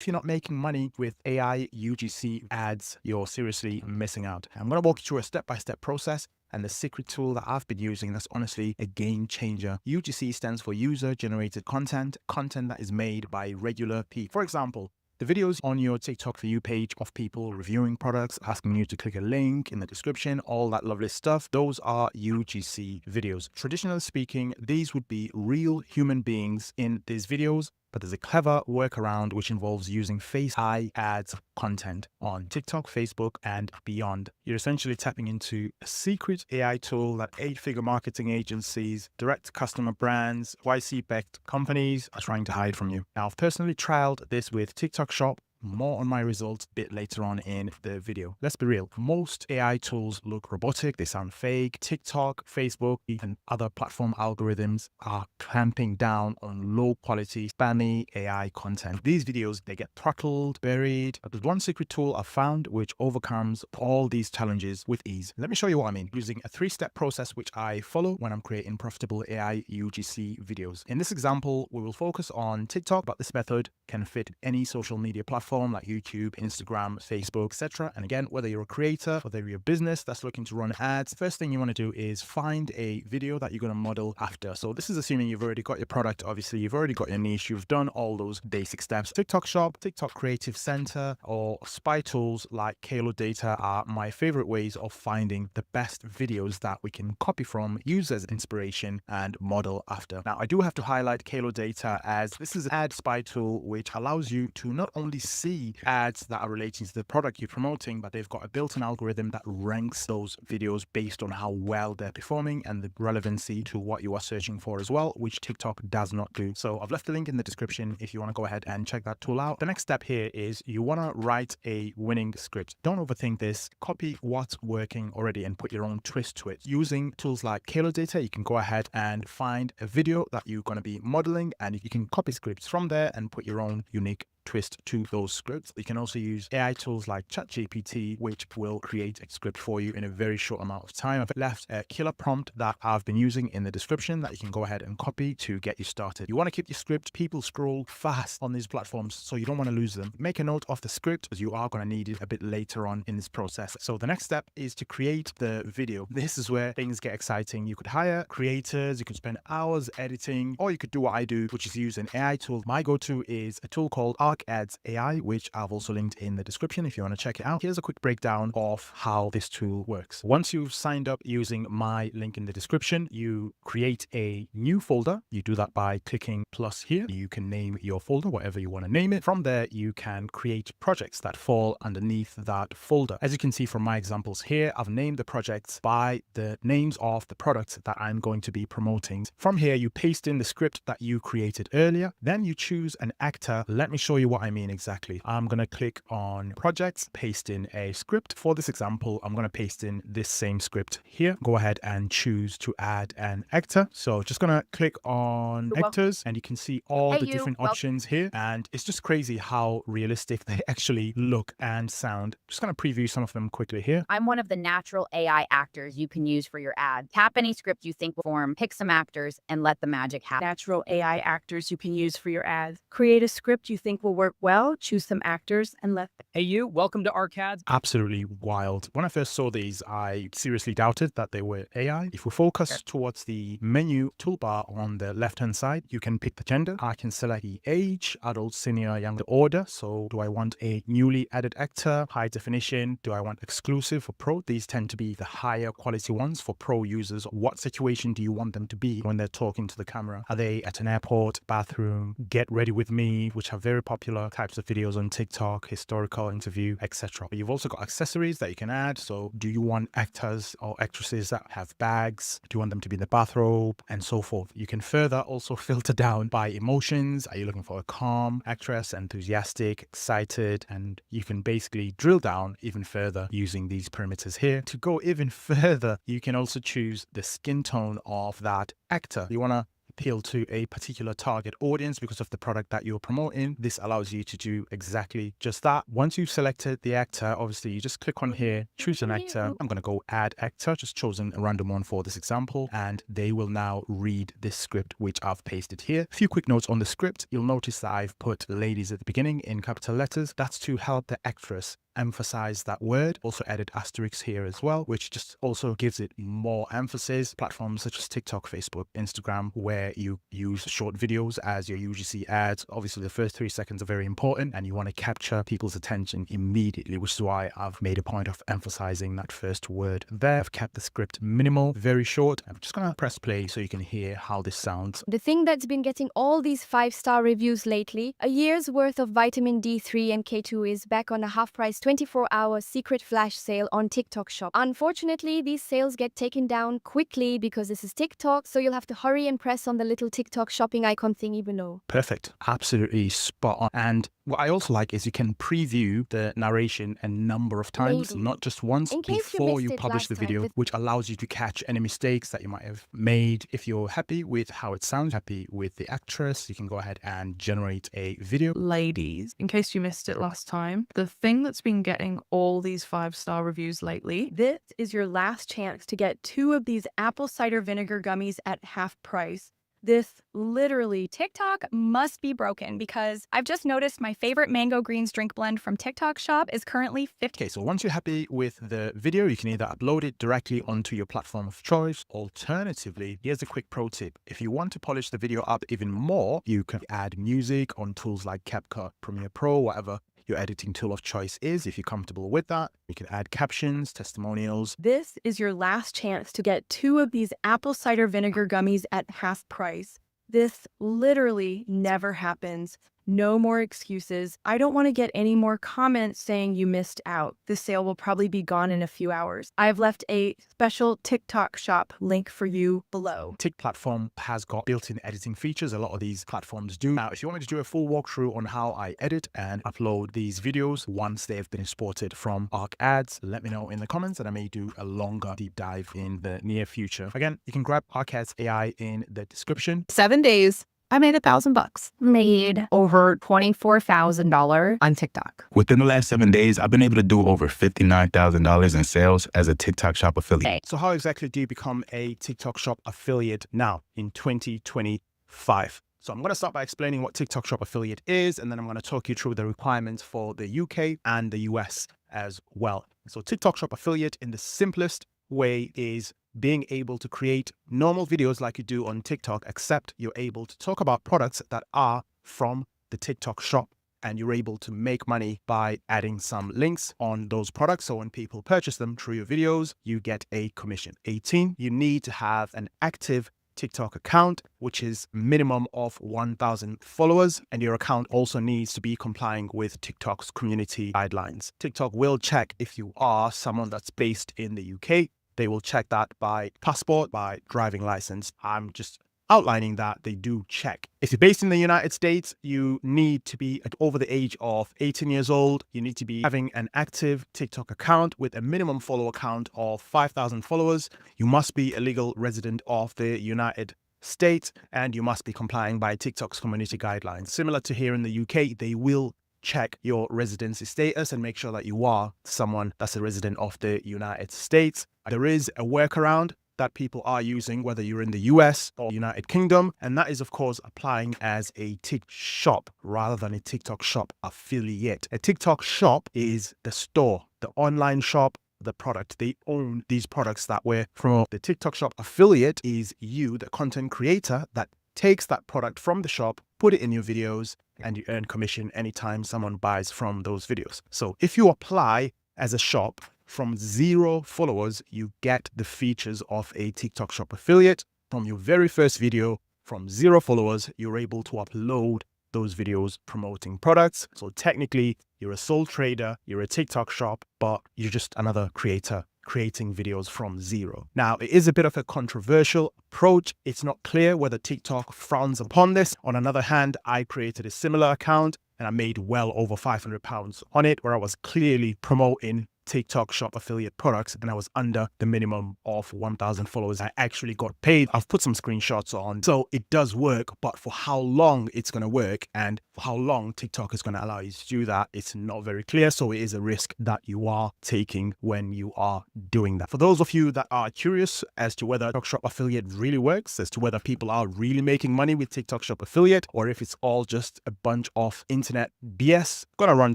If you're not making money with AI UGC ads, you're seriously missing out. I'm going to walk you through a step-by-step process and the secret tool that I've been using that's honestly a game changer. UGC stands for user generated content, content that is made by regular people. For example, the videos on your TikTok For You page of people reviewing products, asking you to click a link in the description, all that lovely stuff, those are UGC videos. Traditionally speaking, these would be real human beings in these videos, but there's a clever workaround which involves using face AI ads content on TikTok, Facebook, and beyond. You're essentially tapping into a secret AI tool that 8-figure marketing agencies, direct customer brands, YC-backed companies are trying to hide from you. Now, I've personally trialed this with TikTok Shop. More on my results a bit later on in the video. Let's be real. Most AI tools look robotic. They sound fake. TikTok, Facebook, even other platform algorithms are clamping down on low quality, spammy AI content. These videos, they get throttled, buried. But there's one secret tool I found which overcomes all these challenges with ease. Let me show you what I mean. Using a 3-step process which I follow when I'm creating profitable AI UGC videos. In this example, we will focus on TikTok, but this method can fit any social media platform like YouTube, Instagram, Facebook, etc. And again, whether you're a creator, whether you're a business that's looking to run ads, first thing you want to do is find a video that you're going to model after. So this is assuming you've already got your product. Obviously, you've already got your niche. You've done all those basic steps. TikTok Shop, TikTok Creative Center, or spy tools like Kalodata are my favorite ways of finding the best videos that we can copy from, use as inspiration, and model after. Now, I do have to highlight Kalodata as this is an ad spy tool which allows you to not only see ads that are relating to the product you're promoting, but they've got a built-in algorithm that ranks those videos based on how well they're performing and the relevancy to what you are searching for as well, which TikTok does not do. So I've left the link in the description if you want to go ahead and check that tool out. The next step here is you want to write a winning script. Don't overthink this. Copy what's working already and put your own twist to it. Using tools like Kalodata, you can go ahead and find a video that you're going to be modeling, and you can copy scripts from there and put your own unique twist to those scripts. You can also use AI tools like ChatGPT, which will create a script for you in a very short amount of time. I've left a killer prompt that I've been using in the description that you can go ahead and copy to get you started. You want to keep your script. People scroll fast on these platforms, so you don't want to lose them. Make a note of the script as you are going to need it a bit later on in this process. So the next step is to create the video. This is where things get exciting. You could hire creators, you could spend hours editing, or you could do what I do, which is use an AI tool. My go-to is a tool called Ads AI, which I've also linked in the description if you want to check it out. Here's a quick breakdown of how this tool works. Once you've signed up using my link in the description, you create a new folder. You do that by clicking plus here. You can name your folder whatever you want to name it. From there, you can create projects that fall underneath that folder. As you can see from my examples here, I've named the projects by the names of the products that I'm going to be promoting. From here, you paste in the script that you created earlier. Then you choose an actor. Let me show you what I mean exactly. I'm going to click on projects, paste in a script. For this example, I'm going to paste in this same script here. Go ahead and choose to add an actor. So just going to click on actors, and you can see all the different options here. And it's just crazy how realistic they actually look and sound. Just going to preview some of them quickly here. I'm one of the natural AI actors you can use for your ad. Tap any script you think will form, pick some actors, and let the magic happen. Natural AI actors you can use for your ads. Create a script you think will work well, choose some actors, and let them. Hey you, welcome to ArcAds. Absolutely wild. When I first saw these, I seriously doubted that they were AI. If we focus towards the menu toolbar on the left-hand side, you can pick the gender. I can select the age, adult, senior, young, the order. So do I want a newly added actor, high definition? Do I want exclusive for pro? These tend to be the higher quality ones for pro users. What situation do you want them to be when they're talking to the camera? Are they at an airport, bathroom, get ready with me, which are very popular types of videos on TikTok, historical interview, etc. You've also got accessories that you can add. So do you want actors or actresses that have bags? Do you want them to be in the bathrobe, and so forth? You can further also filter down by emotions. Are you looking for a calm actress, enthusiastic, excited? And you can basically drill down even further using these parameters here. To go even further, you can also choose the skin tone of that actor. You want to appeal to a particular target audience because of the product that you're promoting. This allows you to do exactly just that. Once you've selected the actor, obviously you just click on here, choose an actor. I'm going to go add actor, just chosen a random one for this example, and they will now read this script, which I've pasted here. A few quick notes on the script. You'll notice that I've put ladies at the beginning in capital letters. That's to help the actress emphasize that word. Also added asterisks here as well, which just also gives it more emphasis. Platforms such as TikTok, Facebook, Instagram, where you use short videos as your UGC ads. Obviously, the first 3 seconds are very important and you want to capture people's attention immediately, which is why I've made a point of emphasizing that first word there. I've kept the script minimal, very short. I'm just going to press play so you can hear how this sounds. The thing that's been getting all these 5-star reviews lately, a year's worth of vitamin D3 and K2 is back on a half-price 24-hour secret flash sale on TikTok Shop. Unfortunately, these sales get taken down quickly because this is TikTok, so you'll have to hurry and press on the little TikTok shopping icon thingy below. Perfect. Absolutely spot on. And what I also like is you can preview the narration a number of times, Lady. not just once, In case you before missed you it publish the last time, video, which allows you to catch any mistakes that you might have made. If you're happy with how it sounds, happy with the actress, you can go ahead and generate a video. Ladies, in case you missed it last time, the thing that's been getting all these 5-star reviews lately, This is your last chance to get 2 of these apple cider vinegar gummies at half price. This literally TikTok must be broken because I've just noticed my favorite mango greens drink blend from TikTok Shop is currently 50. Okay, so once you're happy with the video, you can either upload it directly onto your platform of choice. Alternatively, here's a quick pro tip. If you want to polish the video up even more, you can add music on tools like CapCut, Premiere Pro, whatever your editing tool of choice is. If you're comfortable with that, you can add captions, testimonials. This is your last chance to get 2 of these apple cider vinegar gummies at half price. This literally never happens. No more excuses. I don't want to get any more comments saying you missed out. This sale will probably be gone in a few hours. I've left a special TikTok shop link for you below. Tik platform has got built-in editing features. A lot of these platforms do. Now, if you want me to do a full walkthrough on how I edit and upload these videos once they've been exported from Arc Ads, let me know in the comments and I may do a longer deep dive in the near future. Again, you can grab Arc Ads AI in the description. 7 days, I made $1,000. Made over $24,000 on TikTok. Within the last 7 days, I've been able to do over $59,000 in sales as a TikTok Shop affiliate. So how exactly do you become a TikTok Shop affiliate now in 2025? So I'm going to start by explaining what TikTok Shop affiliate is, and then I'm going to talk you through the requirements for the UK and the US as well. So TikTok Shop affiliate in the simplest way is being able to create normal videos like you do on TikTok, except you're able to talk about products that are from the TikTok Shop, and you're able to make money by adding some links on those products. So when people purchase them through your videos, you get a commission. 18, you need to have an active TikTok account, which is minimum of 1,000 followers. And your account also needs to be complying with TikTok's community guidelines. TikTok will check if you are someone that's based in the UK. They will check that by passport, by driving license. I'm just outlining that they do check. If you're based in the United States, you need to be over the age of 18 years old. You need to be having an active TikTok account with a minimum follow count of 5,000 followers. You must be a legal resident of the United States, and you must be complying by TikTok's community guidelines. Similar to here in the UK, they will check your residency status and make sure that you are someone that's a resident of the United States. There is a workaround that people are using, whether you're in the US or United Kingdom, and that is, of course, applying as a TikTok shop rather than a TikTok Shop affiliate. A TikTok Shop is the store, the online shop, the product. They own these products that were from the TikTok Shop affiliate is you, the content creator, that takes that product from the shop, put it in your videos, and you earn commission anytime someone buys from those videos. So if you apply as a shop from 0 followers, you get the features of a TikTok Shop affiliate. From your very first video, from 0 followers, you're able to upload those videos promoting products. So technically, you're a sole trader, you're a TikTok Shop, but you're just another creator creating videos from 0. Now, it is a bit of a controversial approach. It's not clear whether TikTok frowns upon this. On another hand, I created a similar account and I made well over £500 on it, where I was clearly promoting TikTok Shop affiliate products and I was under the minimum of 1,000 followers, I actually got paid. I've put some screenshots on. So it does work, but for how long it's going to work and for how long TikTok is going to allow you to do that, it's not very clear. So it is a risk that you are taking when you are doing that. For those of you that are curious as to whether TikTok Shop affiliate really works, as to whether people are really making money with TikTok Shop affiliate, or if it's all just a bunch of internet BS, I'm going to run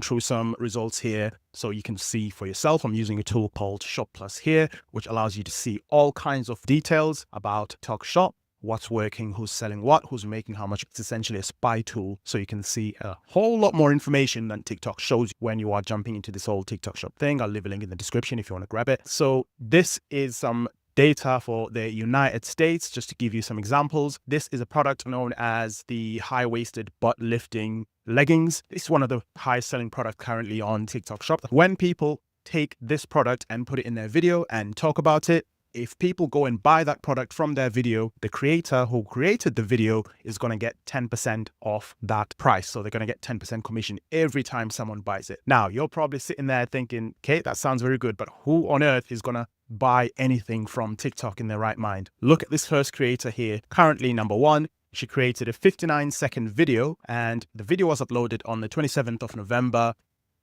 through some results here so you can see for yourself. I'm using a tool called Shop Plus here, which allows you to see all kinds of details about TikTok Shop, what's working, who's selling what, who's making how much. It's essentially a spy tool. So you can see a whole lot more information than TikTok shows you when you are jumping into this whole TikTok Shop thing. I'll leave a link in the description if you want to grab it. So this is some data for the United States, just to give you some examples. This is a product known as the high-waisted butt lifting leggings. This is one of the highest selling products currently on TikTok Shop. When people take this product and put it in their video and talk about it, if people go and buy that product from their video, the creator who created the video is going to get 10% off that price. So they're going to get 10% commission every time someone buys it. Now, you're probably sitting there thinking, Kate, that sounds very good, but who on earth is going to buy anything from TikTok in their right mind? Look at this first creator here. Currently number one, she created a 59-second video and the video was uploaded on the 27th of November,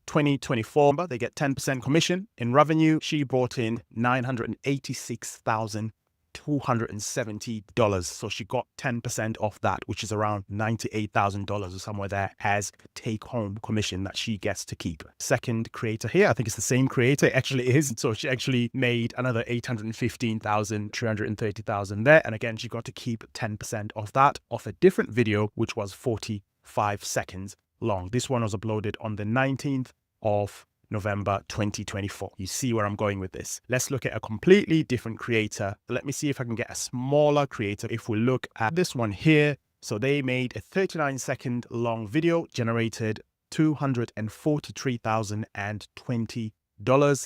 2024. They get 10% commission. In revenue, she brought in $986,270. So she got 10% off that, which is around $98,000 or somewhere there as take-home commission that she gets to keep. Second creator here, I think it's the same creator. It actually is. So she actually made another $815,330,000 there. And again, she got to keep 10% of that off a different video, which was 45 seconds long. This one was uploaded on the 19th of November 2024. You see where I'm going with this. Let's look at a completely different creator. Let me see if I can get a smaller creator. If we look at this one here, so they made a 39-second long video, generated $243,020.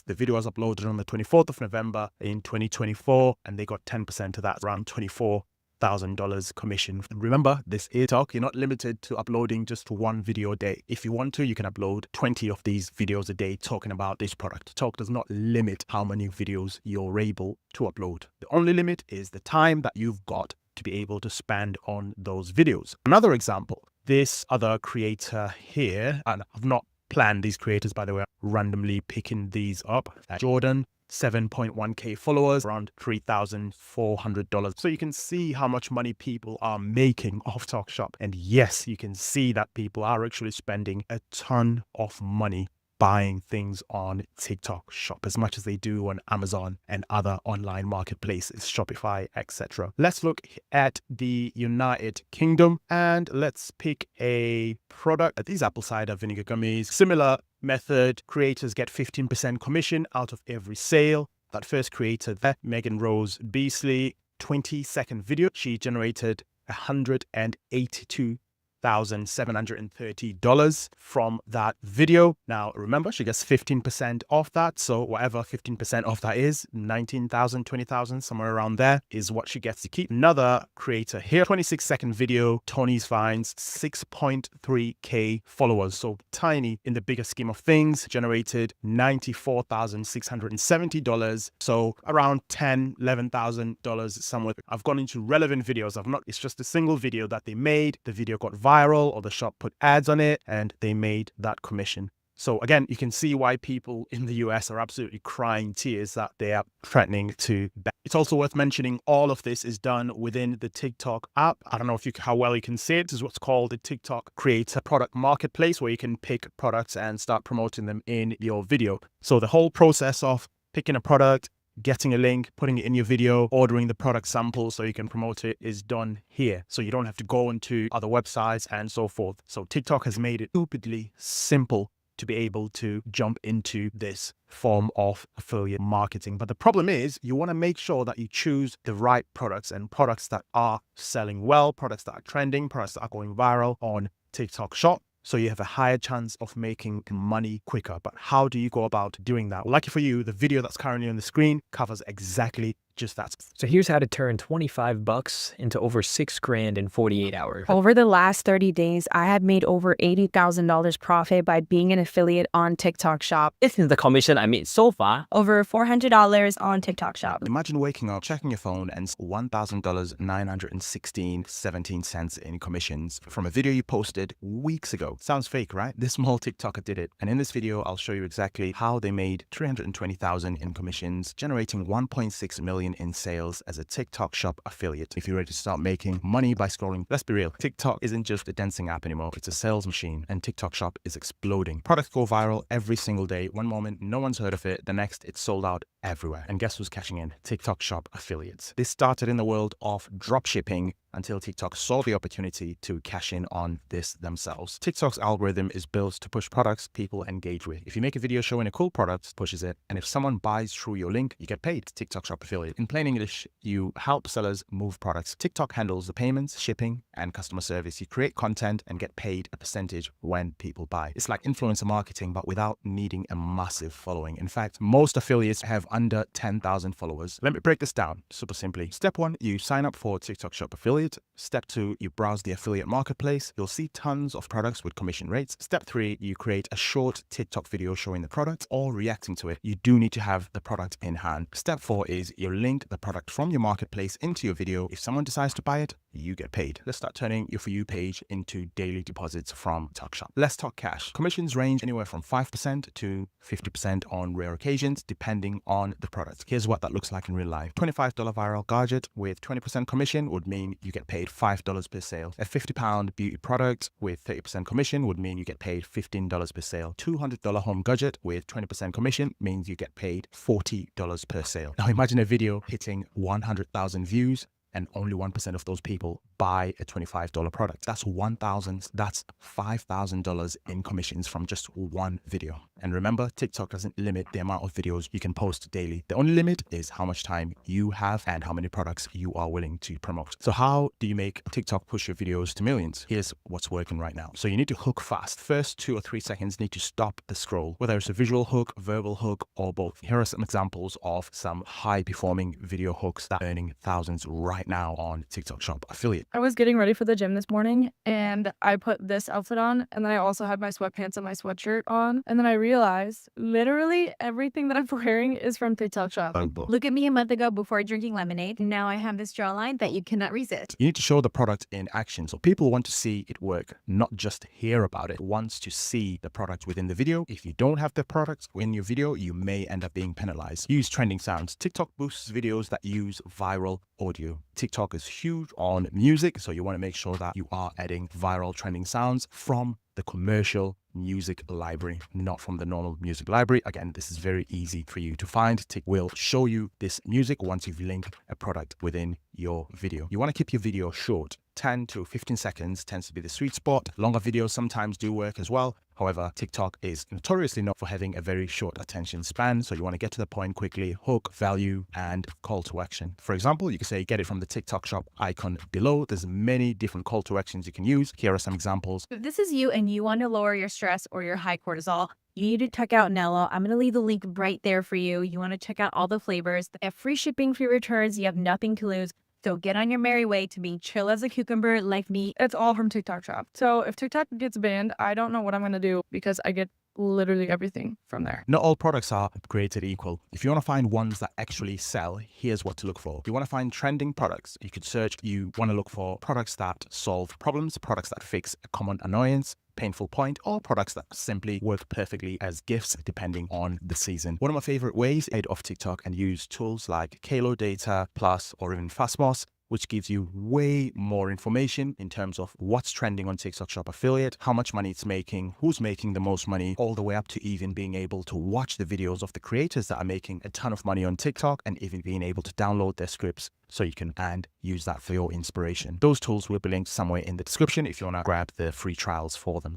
The video was uploaded on the 24th of November in 2024, and they got 10% of that, around $24,000 commission. Remember, this is TikTok. You're not limited to uploading just one video a day. If you want to, you can upload 20 of these videos a day talking about this product. TikTok does not limit how many videos you're able to upload. The only limit is the time that you've got to be able to spend on those videos. Another example, this other creator here, and I've not planned these creators, by the way, I'm randomly picking these up. Jordan, 7.1k followers, around $3,400. So you can see how much money people are making off TikTok Shop. And yes, you can see that people are actually spending a ton of money buying things on TikTok Shop, as much as they do on Amazon and other online marketplaces, Shopify, etc. Let's look at the United Kingdom and let's pick a product. These apple cider vinegar gummies. Similar method, creators get 15% commission out of every sale. That first creator there, Megan Rose Beasley, 20-second video. She generated $182,730 from that video. Now, remember, she gets 15% off that. So whatever 15% off that is, 19,000, 20,000, somewhere around there is what she gets to keep. Another creator here, 26-second video, Tony's Finds, 6.3k followers. So tiny in the bigger scheme of things, generated $94,670. So around $10,000, $11,000 somewhere. I've gone into relevant videos. It's just a single video that they made. The video got viral, or the shop put ads on it and they made that commission. So again, you can see why people in the US are absolutely crying tears that they are threatening to ban. It's also worth mentioning all of this is done within the TikTok app. I don't know how well you can see it. This is what's called the TikTok Creator Product Marketplace, where you can pick products and start promoting them in your video. So the whole process of picking a product, getting a link, putting it in your video, ordering the product sample so you can promote it is done here. So you don't have to go into other websites and so forth. So TikTok has made it stupidly simple to be able to jump into this form of affiliate marketing. But the problem is you want to make sure that you choose the right products and products that are selling well, products that are trending, products that are going viral on TikTok Shop. So you have a higher chance of making money quicker. But how do you go about doing that? Well, lucky for you, the video that's currently on the screen covers exactly just that. So here's how to turn $25 into over $6,000 in 48 hours. Over the last 30 days, I have made over $80,000 profit by being an affiliate on TikTok Shop. This is the commission I made so far. Over $400 on TikTok Shop. Imagine waking up, checking your phone, and $1,916.17 in commissions from a video you posted weeks ago. Sounds fake, right? This small TikToker did it. And in this video, I'll show you exactly how they made $320,000 in commissions, generating $1.6 million in sales as a TikTok Shop affiliate. If you're ready to start making money by scrolling, let's be real. TikTok isn't just a dancing app anymore. It's a sales machine, and TikTok Shop is exploding. Products go viral every single day. One moment, no one's heard of it. The next, it's sold out everywhere. And guess who's cashing in? TikTok Shop affiliates. This started in the world of dropshipping until TikTok saw the opportunity to cash in on this themselves. TikTok's algorithm is built to push products people engage with. If you make a video showing a cool product, pushes it, and if someone buys through your link, you get paid. TikTok Shop affiliate. In plain English, you help sellers move products. TikTok handles the payments, shipping, and customer service. You create content and get paid a percentage when people buy. It's like influencer marketing, but without needing a massive following. In fact, most affiliates have under 10,000 followers. Let me break this down super simply. Step 1, you sign up for TikTok Shop affiliate. Step 2, you browse the affiliate marketplace. You'll see tons of products with commission rates. Step 3, you create a short TikTok video showing the product or reacting to it. You do need to have the product in hand. Step 4 is you link the product from your marketplace into your video. If someone decides to buy it, you get paid. Let's start turning your For You page into daily deposits from TikTok Shop. Let's talk cash. Commissions range anywhere from 5% to 50% on rare occasions, depending on the product. Here's what that looks like in real life. $25 viral gadget with 20% commission would mean you get paid $5 per sale. A £50 beauty product with 30% commission would mean you get paid $15 per sale. $200 home gadget with 20% commission means you get paid $40 per sale. Now imagine a video hitting 100,000 views and only 1% of those people buy a $25 product. That's $5,000 in commissions from just one video. And remember, TikTok doesn't limit the amount of videos you can post daily. The only limit is how much time you have and how many products you are willing to promote. So how do you make TikTok push your videos to millions? Here's what's working right now. So you need to hook fast. First 2 or 3 seconds need to stop the scroll, whether it's a visual hook, verbal hook, or both. Here are some examples of some high performing video hooks that are earning thousands right now on TikTok Shop affiliate. I was getting ready for the gym this morning and I put this outfit on, and then I also had my sweatpants and my sweatshirt on, and then I realized literally everything that I'm wearing is from TikTok Shop. Look at me a month ago before drinking lemonade. Now I have this jawline that you cannot resist. You need to show the product in action. So people want to see it work, not just hear about it. Wants to see the product within the video. If you don't have the product in your video, you may end up being penalized. Use trending sounds. TikTok boosts videos that use viral audio. TikTok is huge on music, so you want to make sure that you are adding viral trending sounds from the commercial music library, not from the normal music library. Again, this is very easy for you to find. TikTok will show you this music once you've linked a product within your video. You want to keep your video short. 10 to 15 seconds tends to be the sweet spot. Longer videos sometimes do work as well. However, TikTok is notoriously known for having a very short attention span. So you want to get to the point quickly, hook, value, and call to action. For example, you can say, get it from the TikTok Shop icon below. There's many different call to actions you can use. Here are some examples. If this is you and you want to lower your stress or your high cortisol, you need to check out Nello. I'm going to leave the link right there for you. You want to check out all the flavors. They have free shipping, free returns. You have nothing to lose. So get on your merry way to being chill as a cucumber like me. It's all from TikTok Shop. So if TikTok gets banned, I don't know what I'm going to do because I get literally everything from there. Not all products are created equal. If you want to find ones that actually sell, here's what to look for. You want to find trending products. You could search, you want to look for products that solve problems, products that fix a common annoyance, painful point, or products that simply work perfectly as gifts depending on the season. One of my favorite ways is off TikTok and use tools like Kalodata Plus or even Fastboss, which gives you way more information in terms of what's trending on TikTok Shop affiliate, how much money it's making, who's making the most money, all the way up to even being able to watch the videos of the creators that are making a ton of money on TikTok and even being able to download their scripts so you can and use that for your inspiration. Those tools will be linked somewhere in the description if you want to grab the free trials for them.